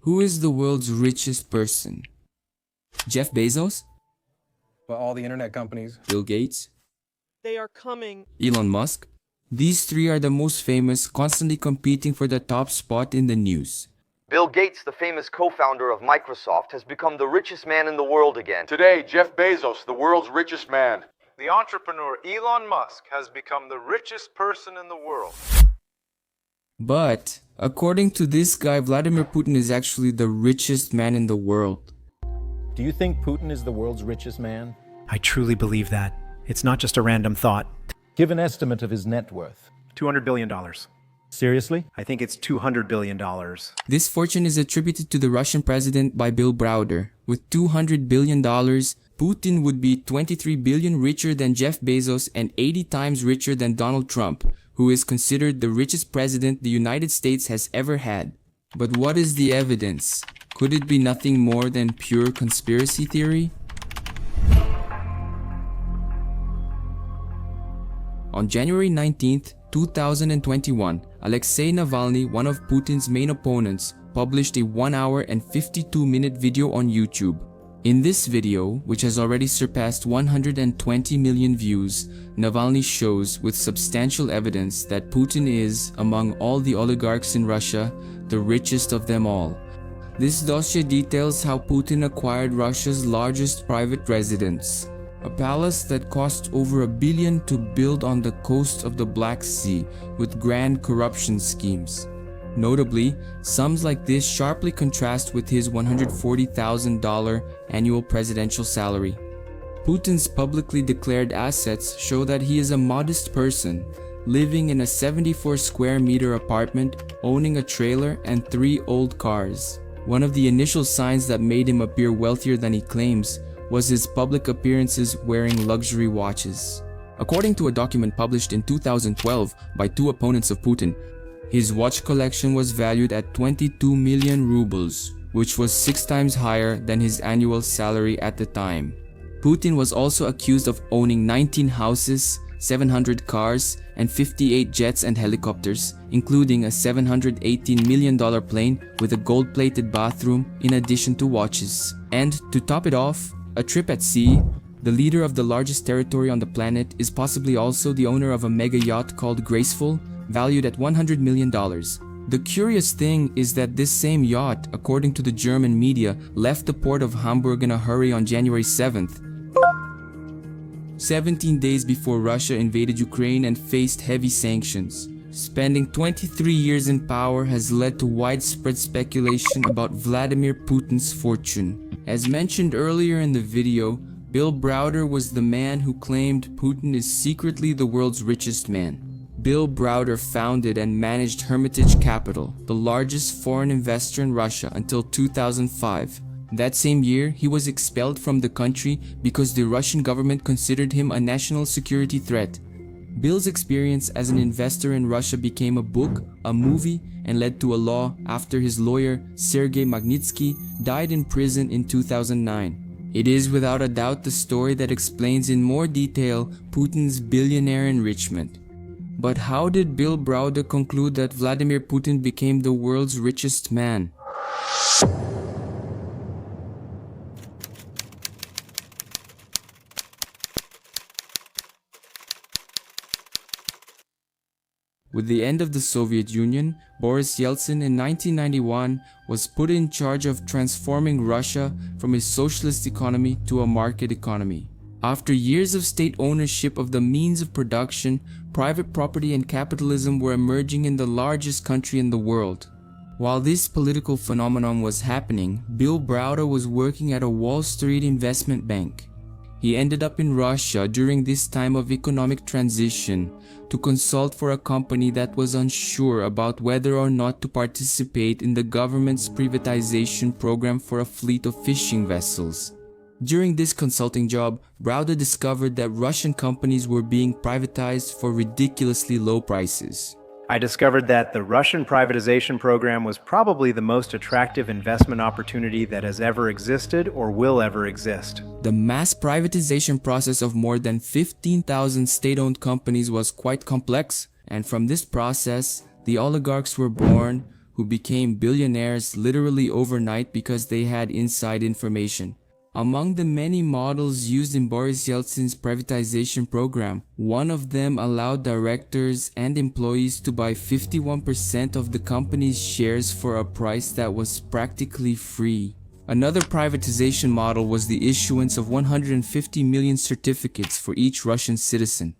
Who is the world's richest person? Jeff Bezos? Well, all the internet companies. Bill Gates? They are coming. Elon Musk? These three are the most famous, constantly competing for the top spot in the news. Bill Gates, the famous co-founder of Microsoft, has become the richest man in the world again. Today, Jeff Bezos, the world's richest man. The entrepreneur Elon Musk has become the richest person in the world. But, according to this guy, Vladimir Putin is actually the richest man in the world. Do you think Putin is the world's richest man? I truly believe that. It's not just a random thought. Give an estimate of his net worth. $200 billion. Seriously? I think it's $200 billion. This fortune is attributed to the Russian president by Bill Browder. With $200 billion, Putin would be 23 billion richer than Jeff Bezos and 80 times richer than Donald Trump, who is considered the richest president the United States has ever had. But what is the evidence? Could it be nothing more than pure conspiracy theory? On January 19th, 2021, Alexei Navalny, one of Putin's main opponents, published a 1 hour and 52-minute video on YouTube. In this video, which has already surpassed 120 million views, Navalny shows with substantial evidence that Putin is, among all the oligarchs in Russia, the richest of them all. This dossier details how Putin acquired Russia's largest private residence, a palace that cost over $1 billion to build on the coast of the Black Sea with grand corruption schemes. Notably, sums like this sharply contrast with his $140,000 annual presidential salary. Putin's publicly declared assets show that he is a modest person, living in a 74 square meter apartment, owning a trailer and 3 old cars. One of the initial signs that made him appear wealthier than he claims was his public appearances wearing luxury watches. According to a document published in 2012 by 2 opponents of Putin, his watch collection was valued at 22 million rubles, which was 6 times higher than his annual salary at the time. Putin was also accused of owning 19 houses, 700 cars, and 58 jets and helicopters, including a $718 million plane with a gold-plated bathroom in addition to watches. And to top it off, a trip at sea. The leader of the largest territory on the planet is possibly also the owner of a mega yacht called Graceful, valued at $100 million. The curious thing is that this same yacht, according to the German media, left the port of Hamburg in a hurry on January 7th, 17 days before Russia invaded Ukraine and faced heavy sanctions. Spending 23 years in power has led to widespread speculation about Vladimir Putin's fortune. As mentioned earlier in the video, Bill Browder was the man who claimed Putin is secretly the world's richest man. Bill Browder founded and managed Hermitage Capital, the largest foreign investor in Russia, until 2005. That same year, he was expelled from the country because the Russian government considered him a national security threat. Bill's experience as an investor in Russia became a book, a movie, and led to a law after his lawyer, Sergei Magnitsky, died in prison in 2009. It is without a doubt the story that explains in more detail Putin's billionaire enrichment. But how did Bill Browder conclude that Vladimir Putin became the world's richest man? With the end of the Soviet Union, Boris Yeltsin in 1991 was put in charge of transforming Russia from a socialist economy to a market economy. After years of state ownership of the means of production, private property and capitalism were emerging in the largest country in the world. While this political phenomenon was happening, Bill Browder was working at a Wall Street investment bank. He ended up in Russia during this time of economic transition to consult for a company that was unsure about whether or not to participate in the government's privatization program for a fleet of fishing vessels. During this consulting job, Browder discovered that Russian companies were being privatized for ridiculously low prices. I discovered that the Russian privatization program was probably the most attractive investment opportunity that has ever existed or will ever exist. The mass privatization process of more than 15,000 state-owned companies was quite complex, and from this process, the oligarchs were born, who became billionaires literally overnight because they had inside information. Among the many models used in Boris Yeltsin's privatization program, one of them allowed directors and employees to buy 51% of the company's shares for a price that was practically free. Another privatization model was the issuance of 150 million certificates for each Russian citizen.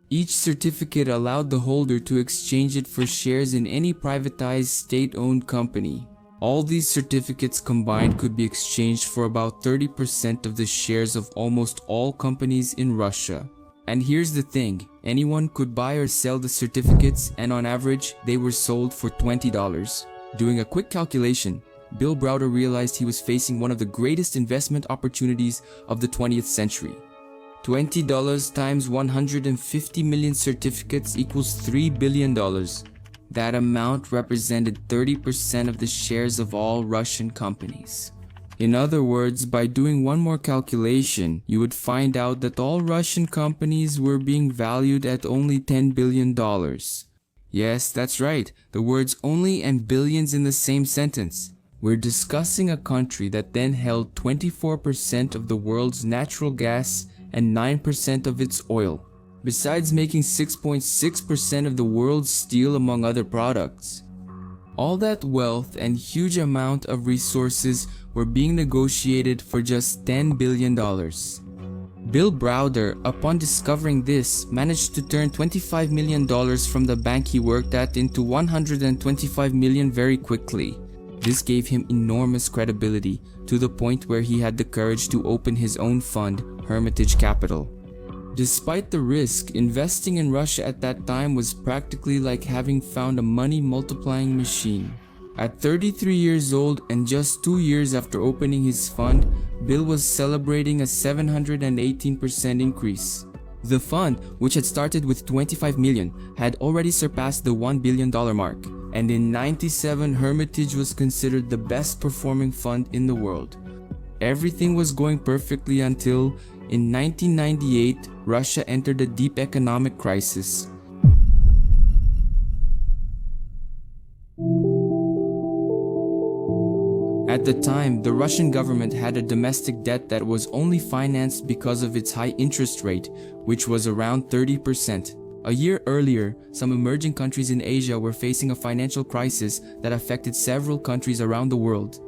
Each certificate allowed the holder to exchange it for shares in any privatized state-owned company. All these certificates combined could be exchanged for about 30% of the shares of almost all companies in Russia. And here's the thing, anyone could buy or sell the certificates, and on average, they were sold for $20. Doing a quick calculation, Bill Browder realized he was facing one of the greatest investment opportunities of the 20th century. $20 times 150 million certificates equals $3 billion. That amount represented 30% of the shares of all Russian companies. In other words, by doing one more calculation, you would find out that all Russian companies were being valued at only $10 billion. Yes, that's right, the words only and billions in the same sentence. We're discussing a country that then held 24% of the world's natural gas and 9% of its oil, besides making 6.6% of the world's steel among other products. All that wealth and huge amount of resources were being negotiated for just $10 billion. Bill Browder, upon discovering this, managed to turn $25 million from the bank he worked at into $125 million very quickly. This gave him enormous credibility, to the point where he had the courage to open his own fund, Hermitage Capital. Despite the risk, investing in Russia at that time was practically like having found a money-multiplying machine. At 33 years old and just 2 years after opening his fund, Bill was celebrating a 718% increase. The fund, which had started with $25 million, had already surpassed the $1 billion mark, and in '97 Hermitage was considered the best performing fund in the world. Everything was going perfectly until, in 1998, Russia entered a deep economic crisis. At the time, the Russian government had a domestic debt that was only financed because of its high interest rate, which was around 30%. A year earlier, some emerging countries in Asia were facing a financial crisis that affected several countries around the world,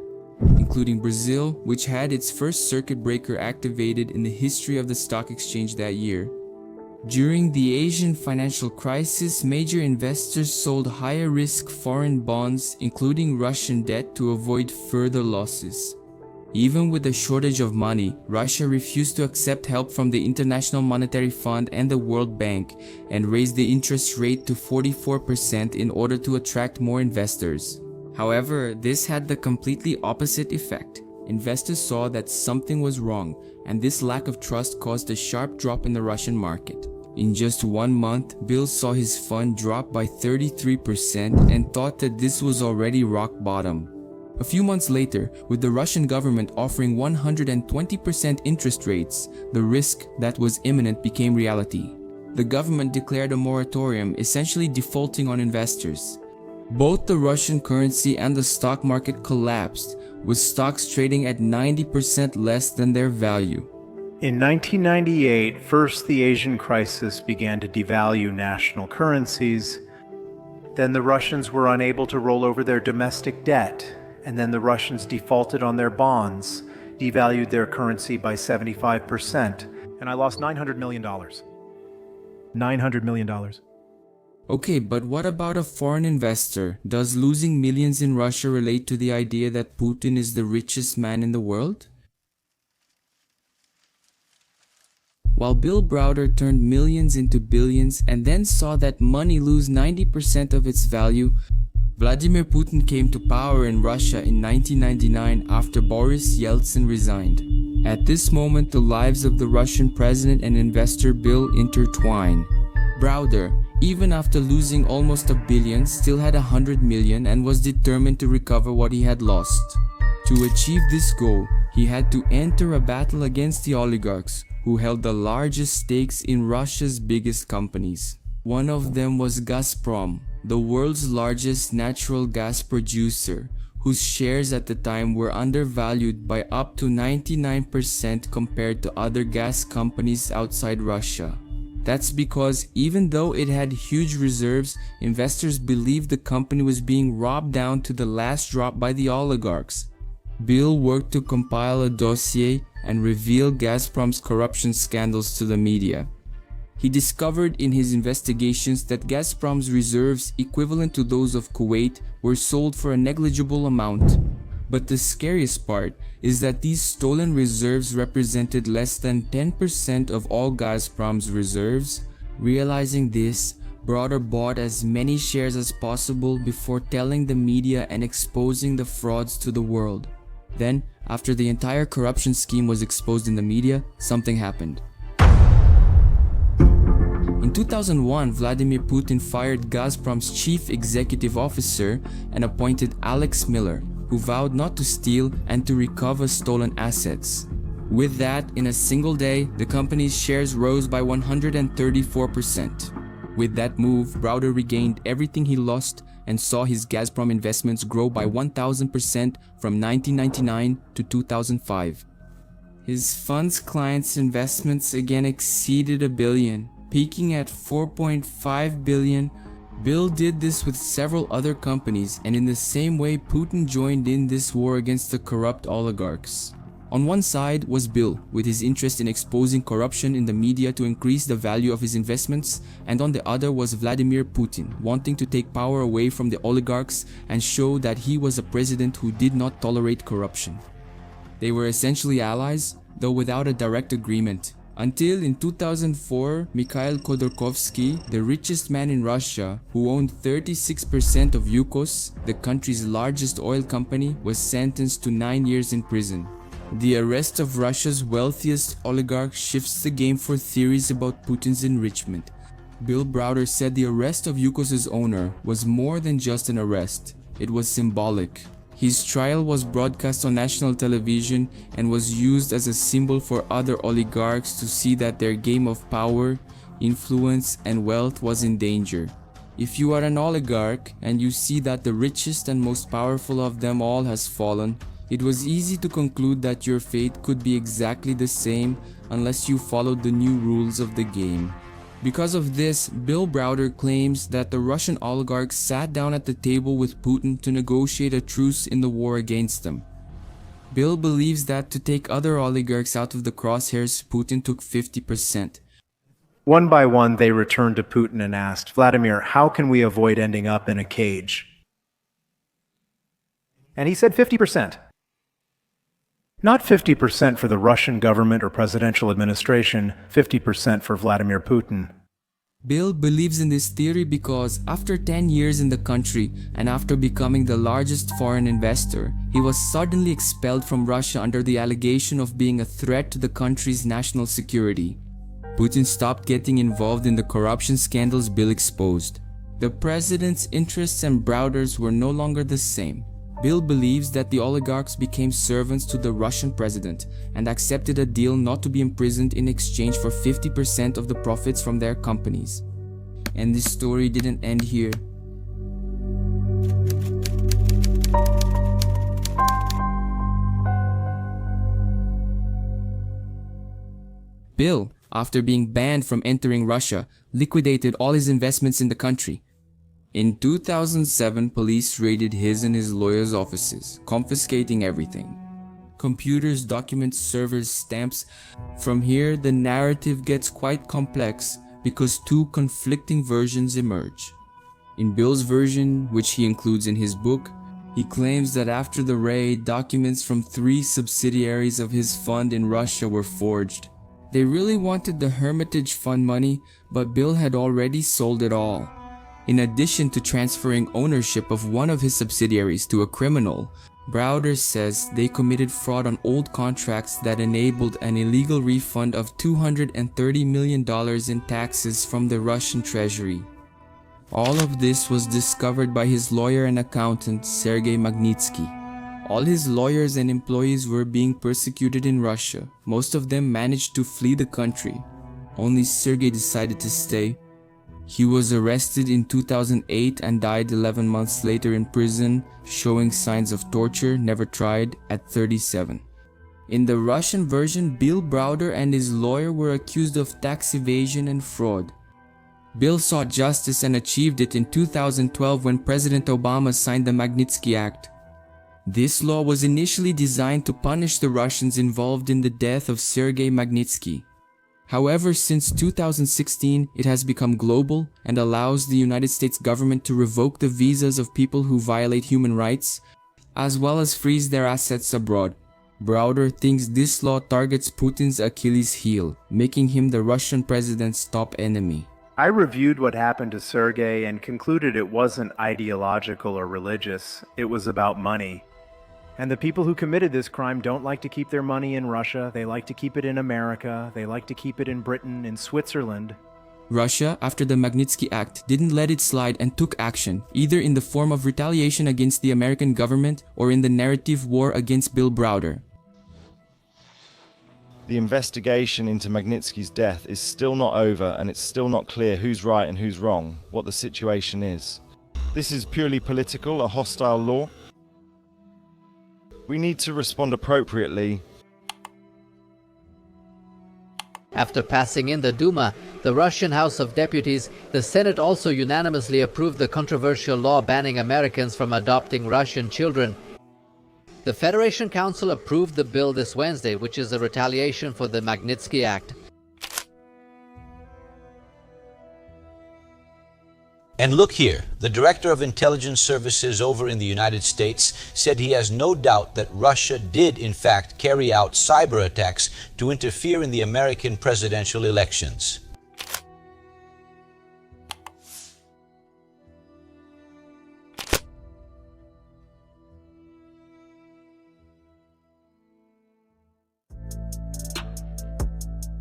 including Brazil, which had its first circuit breaker activated in the history of the stock exchange that year. During the Asian financial crisis, major investors sold higher risk foreign bonds, including Russian debt, to avoid further losses. Even with a shortage of money, Russia refused to accept help from the International Monetary Fund and the World Bank, and raised the interest rate to 44% in order to attract more investors. However, this had the completely opposite effect. Investors saw that something was wrong, and this lack of trust caused a sharp drop in the Russian market. In just 1 month, Bill saw his fund drop by 33% and thought that this was already rock bottom. A few months later, with the Russian government offering 120% interest rates, the risk that was imminent became reality. The government declared a moratorium, essentially defaulting on investors. Both the Russian currency and the stock market collapsed, with stocks trading at 90% less than their value. In 1998, first the Asian crisis began to devalue national currencies. Then the Russians were unable to roll over their domestic debt. And then the Russians defaulted on their bonds, devalued their currency by 75%. And I lost $900 million. $900 million. Okay, but what about a foreign investor? Does losing millions in Russia relate to the idea that Putin is the richest man in the world? While Bill Browder turned millions into billions and then saw that money lose 90% of its value, Vladimir Putin came to power in Russia in 1999 after Boris Yeltsin resigned. At this moment, the lives of the Russian president and investor Bill intertwine. Browder, even after losing almost $1 billion, still had $100 million and was determined to recover what he had lost. To achieve this goal, he had to enter a battle against the oligarchs, who held the largest stakes in Russia's biggest companies. One of them was Gazprom, the world's largest natural gas producer, whose shares at the time were undervalued by up to 99% compared to other gas companies outside Russia. That's because even though it had huge reserves, investors believed the company was being robbed down to the last drop by the oligarchs. Bill worked to compile a dossier and reveal Gazprom's corruption scandals to the media. He discovered in his investigations that Gazprom's reserves, equivalent to those of Kuwait, were sold for a negligible amount. But the scariest part is that these stolen reserves represented less than 10% of all Gazprom's reserves. Realizing this, Browder bought as many shares as possible before telling the media and exposing the frauds to the world. Then, after the entire corruption scheme was exposed in the media, something happened. In 2001, Vladimir Putin fired Gazprom's chief executive officer and appointed Alex Miller, who vowed not to steal and to recover stolen assets. With that, in a single day, the company's shares rose by 134%. With that move, Browder regained everything he lost and saw his Gazprom investments grow by 1,000% from 1999 to 2005. His fund's clients' investments again exceeded $1 billion, peaking at $4.5 billion. Bill did this with several other companies, and in the same way Putin joined in this war against the corrupt oligarchs. On one side was Bill, with his interest in exposing corruption in the media to increase the value of his investments, and on the other was Vladimir Putin, wanting to take power away from the oligarchs and show that he was a president who did not tolerate corruption. They were essentially allies, though without a direct agreement. Until in 2004, Mikhail Khodorkovsky, the richest man in Russia, who owned 36% of Yukos, the country's largest oil company, was sentenced to 9 years in prison. The arrest of Russia's wealthiest oligarch shifts the game for theories about Putin's enrichment. Bill Browder said the arrest of Yukos' owner was more than just an arrest. It was symbolic. His trial was broadcast on national television and was used as a symbol for other oligarchs to see that their game of power, influence, and wealth was in danger. If you are an oligarch and you see that the richest and most powerful of them all has fallen, it was easy to conclude that your fate could be exactly the same unless you followed the new rules of the game. Because of this, Bill Browder claims that the Russian oligarchs sat down at the table with Putin to negotiate a truce in the war against them. Bill believes that to take other oligarchs out of the crosshairs, Putin took 50%. One by one, they returned to Putin and asked, "Vladimir, how can we avoid ending up in a cage?" And he said 50%. Not 50% for the Russian government or presidential administration, 50% for Vladimir Putin. Bill believes in this theory because after 10 years in the country and after becoming the largest foreign investor, he was suddenly expelled from Russia under the allegation of being a threat to the country's national security. Putin stopped getting involved in the corruption scandals Bill exposed. The president's interests and Browder's were no longer the same. Bill believes that the oligarchs became servants to the Russian president and accepted a deal not to be imprisoned in exchange for 50% of the profits from their companies. And this story didn't end here. Bill, after being banned from entering Russia, liquidated all his investments in the country. In 2007, police raided his and his lawyer's offices, confiscating everything. Computers, documents, servers, stamps. From here, the narrative gets quite complex because two conflicting versions emerge. In Bill's version, which he includes in his book, he claims that after the raid, documents from 3 subsidiaries of his fund in Russia were forged. They really wanted the Hermitage Fund money, but Bill had already sold it all. In addition to transferring ownership of one of his subsidiaries to a criminal, Browder says they committed fraud on old contracts that enabled an illegal refund of $230 million in taxes from the Russian treasury. All of this was discovered by his lawyer and accountant, Sergei Magnitsky. All his lawyers and employees were being persecuted in Russia. Most of them managed to flee the country. Only Sergei decided to stay. He was arrested in 2008 and died 11 months later in prison, showing signs of torture never tried at 37. In the Russian version, Bill Browder and his lawyer were accused of tax evasion and fraud. Bill sought justice and achieved it in 2012 when President Obama signed the Magnitsky Act. This law was initially designed to punish the Russians involved in the death of Sergei Magnitsky. However, since 2016, it has become global and allows the United States government to revoke the visas of people who violate human rights, as well as freeze their assets abroad. Browder thinks this law targets Putin's Achilles heel, making him the Russian president's top enemy. I reviewed what happened to Sergei and concluded it wasn't ideological or religious, it was about money. And the people who committed this crime don't like to keep their money in Russia, they like to keep it in America, they like to keep it in Britain, in Switzerland. Russia, after the Magnitsky Act, didn't let it slide and took action, either in the form of retaliation against the American government or in the narrative war against Bill Browder. The investigation into Magnitsky's death is still not over, and it's still not clear who's right and who's wrong, what the situation is. This is purely political, a hostile law. We need to respond appropriately. After passing in the Duma, the Russian House of Deputies, the Senate also unanimously approved the controversial law banning Americans from adopting Russian children. The Federation Council approved the bill this Wednesday, which is a retaliation for the Magnitsky Act. And look here, the director of intelligence services over in the United States said he has no doubt that Russia did in fact carry out cyber attacks to interfere in the American presidential elections.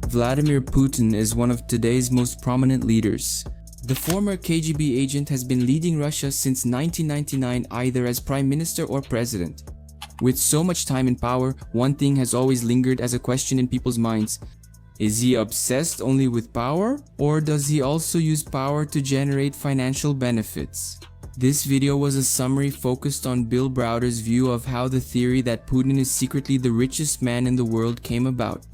Vladimir Putin is one of today's most prominent leaders. The former KGB agent has been leading Russia since 1999 either as prime minister or president. With so much time in power, one thing has always lingered as a question in people's minds. Is he obsessed only with power, or does he also use power to generate financial benefits? This video was a summary focused on Bill Browder's view of how the theory that Putin is secretly the richest man in the world came about.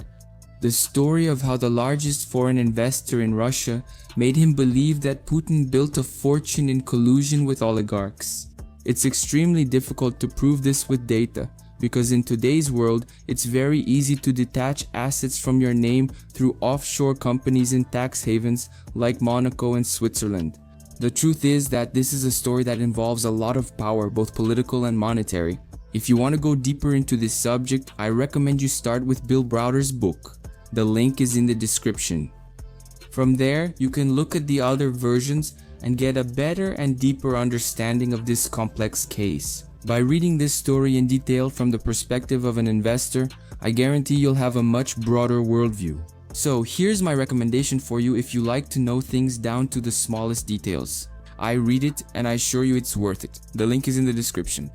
The story of how the largest foreign investor in Russia made him believe that Putin built a fortune in collusion with oligarchs. It's extremely difficult to prove this with data, because in today's world, it's very easy to detach assets from your name through offshore companies in tax havens like Monaco and Switzerland. The truth is that this is a story that involves a lot of power, both political and monetary. If you want to go deeper into this subject, I recommend you start with Bill Browder's book. The link is in the description. From there, you can look at the other versions and get a better and deeper understanding of this complex case. By reading this story in detail from the perspective of an investor, I guarantee you'll have a much broader worldview. So here's my recommendation for you if you like to know things down to the smallest details. I read it and I assure you it's worth it. The link is in the description.